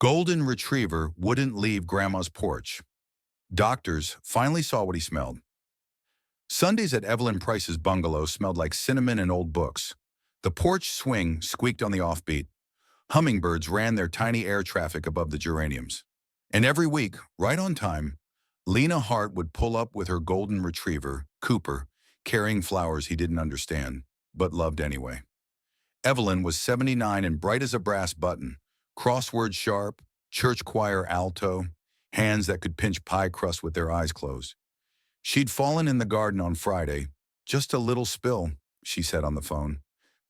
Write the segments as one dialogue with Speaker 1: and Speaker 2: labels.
Speaker 1: Golden Retriever wouldn't leave Grandma's porch. Doctors finally saw what he smelled. Sundays at Evelyn Price's bungalow smelled like cinnamon and old books. The porch swing squeaked on the offbeat. Hummingbirds ran their tiny air traffic above the geraniums. And every week, right on time, Lena Hart would pull up with her golden retriever, Cooper, carrying flowers he didn't understand, but loved anyway. Evelyn was 79 and bright as a brass button, crossword sharp, church choir alto, hands that could pinch pie crust with their eyes closed. She'd fallen in the garden on Friday. Just a little spill, she said on the phone.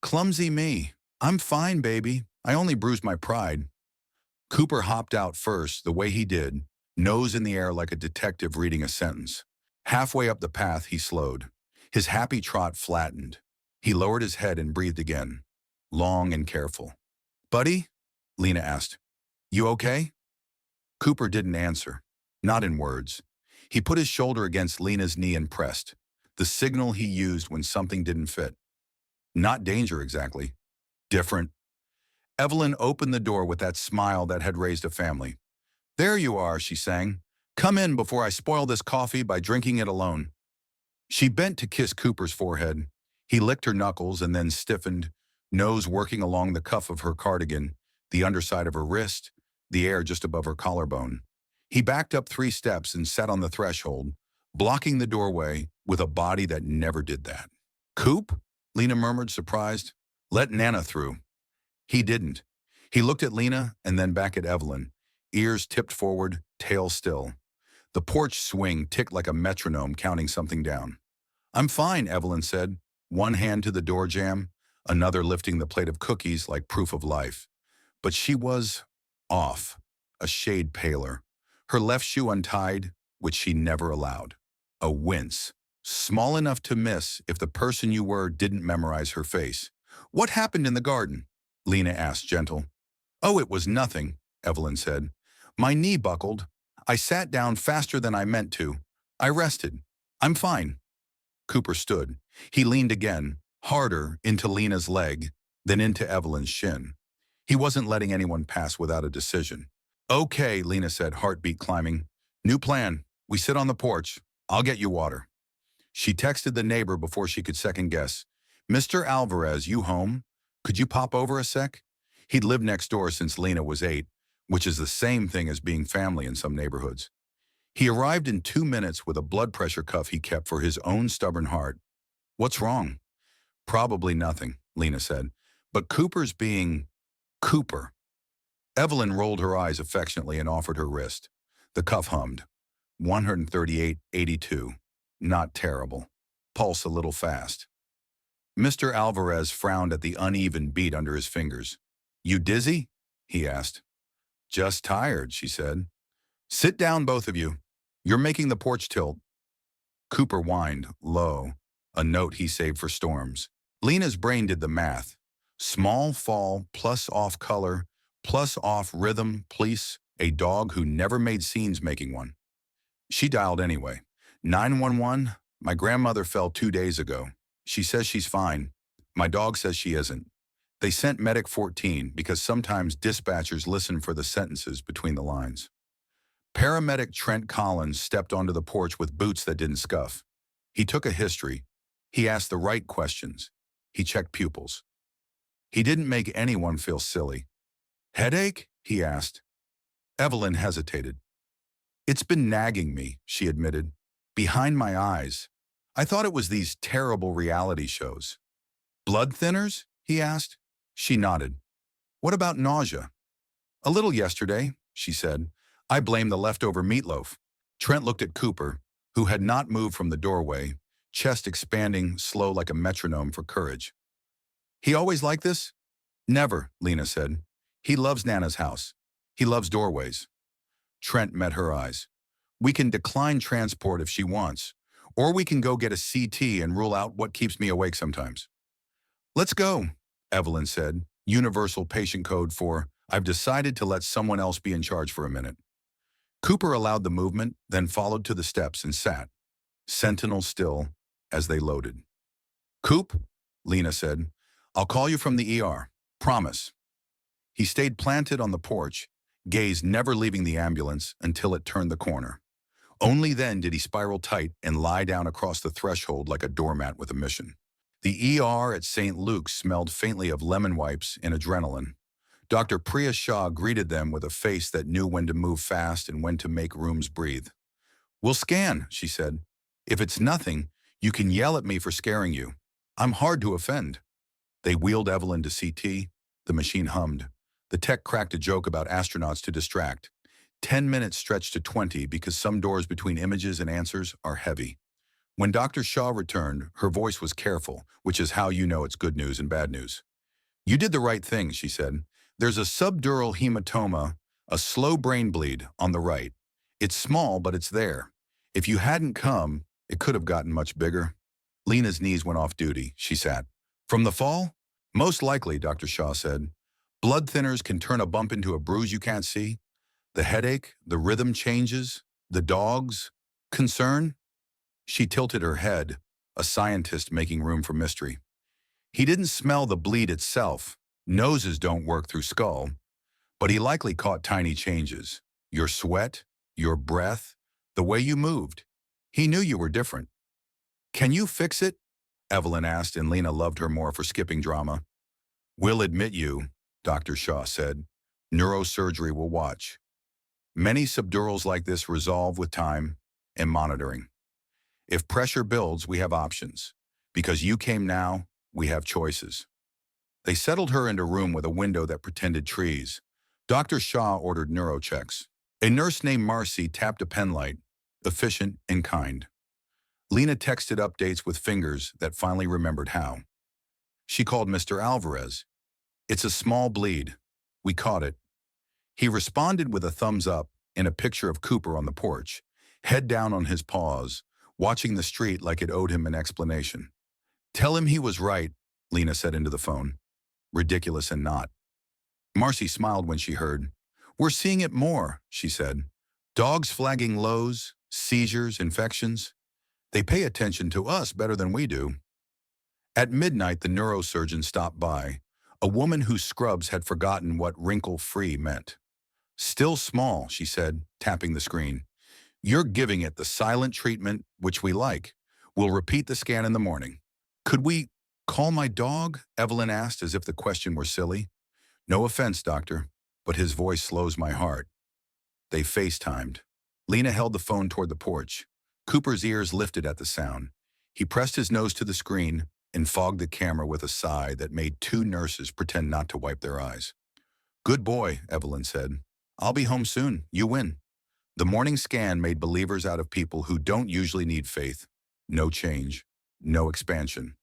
Speaker 1: Clumsy me. I'm fine, baby. I only bruised my pride. Cooper hopped out first, the way he did, nose in the air like a detective reading a sentence. Halfway up the path, he slowed. His happy trot flattened. He lowered his head and breathed again, long and careful. Buddy? Lena asked. You okay? Cooper didn't answer, not in words. He put his shoulder against Lena's knee and pressed, the signal he used when something didn't fit. Not danger exactly. Different. Evelyn opened the door with that smile that had raised a family. There you are, she sang. Come in before I spoil this coffee by drinking it alone. She bent to kiss Cooper's forehead. He licked her knuckles and then stiffened, nose working along the cuff of her cardigan, the underside of her wrist, the air just above her collarbone. He backed up 3 steps and sat on the threshold, blocking the doorway with a body that never did that. Coop? Lena murmured, surprised. Let Nana through. He didn't. He looked at Lena and then back at Evelyn, ears tipped forward, tail still. The porch swing ticked like a metronome counting something down. I'm fine, Evelyn said, one hand to the door jamb, another lifting the plate of cookies like proof of life. But she was off, a shade paler. Her left shoe untied, which she never allowed. A wince, small enough to miss if the person you were didn't memorize her face. What happened in the garden? Lena asked, gentle. Oh, it was nothing, Evelyn said. My knee buckled. I sat down faster than I meant to. I rested. I'm fine. Cooper stood. He leaned again, harder into Lena's leg, then into Evelyn's shin. He wasn't letting anyone pass without a decision. Okay, Lena said, heartbeat climbing. New plan. We sit on the porch. I'll get you water. She texted the neighbor before she could second guess. Mr. Alvarez, you home? Could you pop over a sec? He'd lived next door since Lena was 8, which is the same thing as being family in some neighborhoods. He arrived in 2 minutes with a blood pressure cuff he kept for his own stubborn heart. What's wrong? Probably nothing, Lena said. But Cooper's being Cooper. Evelyn rolled her eyes affectionately and offered her wrist. The cuff hummed. 138.82. Not terrible. Pulse a little fast. Mr. Alvarez frowned at the uneven beat under his fingers. You dizzy? He asked. Just tired, she said. Sit down, both of you. You're making the porch tilt. Cooper whined, low, a note he saved for storms. Lena's brain did the math. Small fall plus off color plus off rhythm plus a dog who never made scenes making one. She dialed anyway. 911, my grandmother fell 2 days ago. She says she's fine. My dog says she isn't. They sent Medic 14 because sometimes dispatchers listen for the sentences between the lines. Paramedic Trent Collins stepped onto the porch with boots that didn't scuff. He took a history. He asked the right questions. He checked pupils. He didn't make anyone feel silly. Headache? He asked. Evelyn hesitated. It's been nagging me, she admitted. Behind my eyes. I thought it was these terrible reality shows. Blood thinners? He asked. She nodded. What about nausea? A little yesterday, she said. I blame the leftover meatloaf. Trent looked at Cooper, who had not moved from the doorway, chest expanding, slow like a metronome for courage. He always like this? Never, Lena said. He loves Nana's house. He loves doorways. Trent met her eyes. We can decline transport if she wants, or we can go get a CT and rule out what keeps me awake sometimes. Let's go, Evelyn said, universal patient code for, I've decided to let someone else be in charge for a minute. Cooper allowed the movement, then followed to the steps and sat, sentinel still, as they loaded. Coop, Lena said, I'll call you from the ER. Promise. He stayed planted on the porch, gaze never leaving the ambulance until it turned the corner. Only then did he spiral tight and lie down across the threshold like a doormat with a mission. The ER at St. Luke's smelled faintly of lemon wipes and adrenaline. Dr. Priya Shah greeted them with a face that knew when to move fast and when to make rooms breathe. "We'll scan," she said. "If it's nothing, you can yell at me for scaring you. I'm hard to offend." They wheeled Evelyn to CT. The machine hummed. The tech cracked a joke about astronauts to distract. 10 minutes stretched to 20 because some doors between images and answers are heavy. When Dr. Shaw returned, her voice was careful, which is how you know it's good news and bad news. "You did the right thing," she said. "There's a subdural hematoma, a slow brain bleed, on the right. It's small, but it's there. If you hadn't come, it could have gotten much bigger." Lena's knees went off duty. She sat. "From the fall?" "Most likely," Dr. Shaw said. "Blood thinners can turn a bump into a bruise you can't see. The headache, the rhythm changes, the dogs. Concern?" She tilted her head, a scientist making room for mystery. "He didn't smell the bleed itself. Noses don't work through skull. But he likely caught tiny changes. Your sweat, your breath, the way you moved. He knew you were different." "Can you fix it?" Evelyn asked, and Lena loved her more for skipping drama. "We'll admit you," Dr. Shaw said. "Neurosurgery will watch. Many subdurals like this resolve with time and monitoring. If pressure builds, we have options. Because you came now, we have choices." They settled her into a room with a window that pretended trees. Dr. Shaw ordered neurochecks. A nurse named Marcy tapped a pen light, efficient and kind. Lena texted updates with fingers that finally remembered how. She called Mr. Alvarez. "It's a small bleed. We caught it." He responded with a thumbs up and a picture of Cooper on the porch, head down on his paws, watching the street like it owed him an explanation. "Tell him he was right," Lena said into the phone. Ridiculous and not. Marcy smiled when she heard. "We're seeing it more," she said. "Dogs flagging lows, seizures, infections. They pay attention to us better than we do." At midnight, the neurosurgeon stopped by, a woman whose scrubs had forgotten what wrinkle-free meant. "Still small," she said, tapping the screen. "You're giving it the silent treatment, which we like. We'll repeat the scan in the morning." "Could we call my dog?" Evelyn asked, as if the question were silly. "No offense, doctor, but his voice slows my heart." They FaceTimed. Lena held the phone toward the porch. Cooper's ears lifted at the sound. He pressed his nose to the screen and fogged the camera with a sigh that made two nurses pretend not to wipe their eyes. "Good boy," Evelyn said. "I'll be home soon. You win." The morning scan made believers out of people who don't usually need faith. No change. No expansion.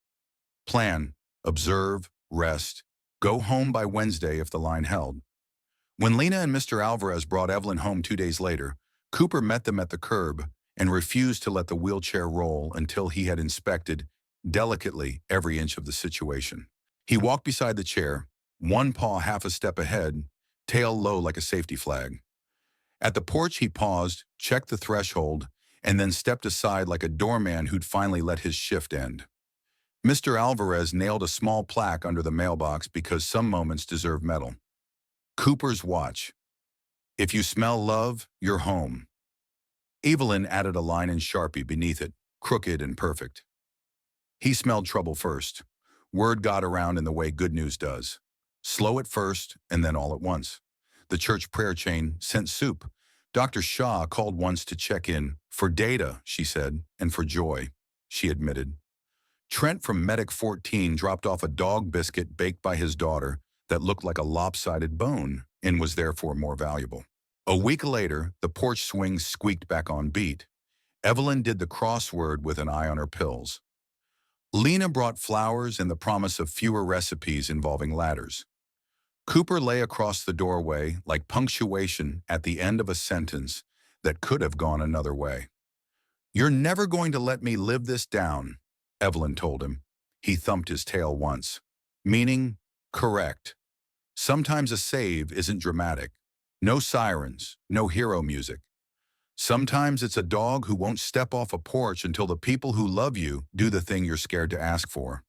Speaker 1: Plan. Observe. Rest. Go home by Wednesday if the line held. When Lena and Mr. Alvarez brought Evelyn home 2 days later, Cooper met them at the curb and refused to let the wheelchair roll until he had inspected, delicately, every inch of the situation. He walked beside the chair, one paw half a step ahead, tail low like a safety flag. At the porch, he paused, checked the threshold, and then stepped aside like a doorman who'd finally let his shift end. Mr. Alvarez nailed a small plaque under the mailbox because some moments deserve medal. Cooper's watch. "If you smell love, you're home." Evelyn added a line in Sharpie beneath it, crooked and perfect. He smelled trouble first. Word got around in the way good news does. Slow at first, and then all at once. The church prayer chain sent soup. Dr. Shaw called once to check in. "For data," she said, "and for joy," she admitted. Trent from Medic 14 dropped off a dog biscuit baked by his daughter that looked like a lopsided bone and was therefore more valuable. A week later, the porch swing squeaked back on beat. Evelyn did the crossword with an eye on her pills. Lena brought flowers and the promise of fewer recipes involving ladders. Cooper lay across the doorway like punctuation at the end of a sentence that could have gone another way. "You're never going to let me live this down," Evelyn told him. He thumped his tail once. "Meaning, correct. Sometimes a save isn't dramatic. No sirens, no hero music. Sometimes it's a dog who won't step off a porch until the people who love you do the thing you're scared to ask for.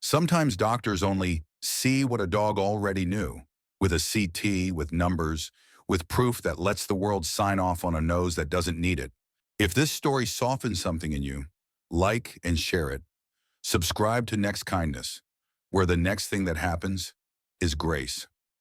Speaker 1: Sometimes doctors only see what a dog already knew, with a CT, with numbers, with proof that lets the world sign off on a nose that doesn't need it. If this story softens something in you, like and share it. Subscribe to Next Kindness, where the next thing that happens is grace.